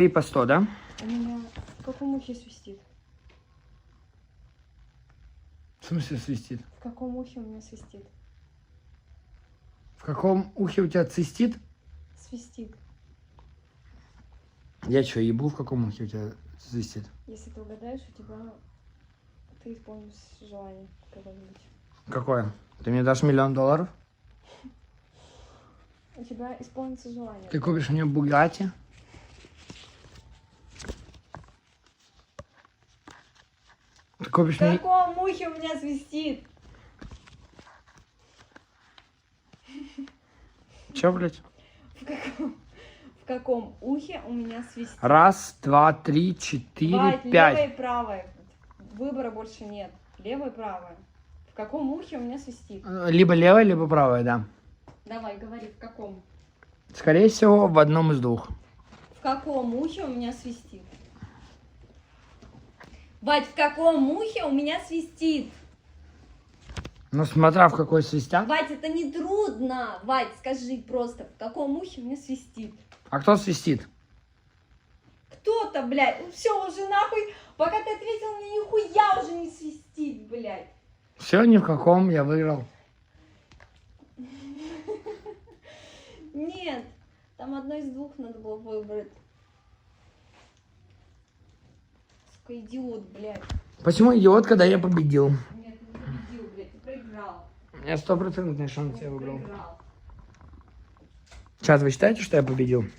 И по 100, да? У меня в каком ухе свистит? В смысле свистит? В каком ухе у меня свистит? В каком ухе у тебя цистит? Свистит. Я что, ебу, в каком ухе у тебя свистит? Если ты угадаешь, у тебя... Ты исполнишь желание когда-нибудь. Какое? Ты мне дашь $1 000 000? У тебя исполнится желание. Ты купишь мне Бугатти? Ты купишь В мне... каком ухе у меня свистит? Че, блядь? В каком ухе у меня свистит? 1, 2, 3, 4, Вать, 5. левое и правое. Выбора больше нет. Левое и правое. В каком ухе у меня свистит? Либо левое, либо правое, да. Давай, говори, в каком? Скорее всего, в одном из двух. В каком ухе у меня свистит? Вать, в каком ухе у меня свистит? Ну, смотря в какой свистят. Вать, это не трудно. Вать, скажи просто, в каком ухе у меня свистит? А кто свистит? Кто-то, блядь, ну все, уже нахуй, пока ты ответил, мне нихуя уже не свистит, блядь. Все, ни в каком, я выиграл. Нет, там одно из двух надо было выбрать. Сука, идиот, блядь. Почему идиот, когда я победил? Нет, ты не победил, блядь, ты проиграл. Я 100% шанс я Ты выиграл. проиграл. Сейчас вы считаете, что я победил?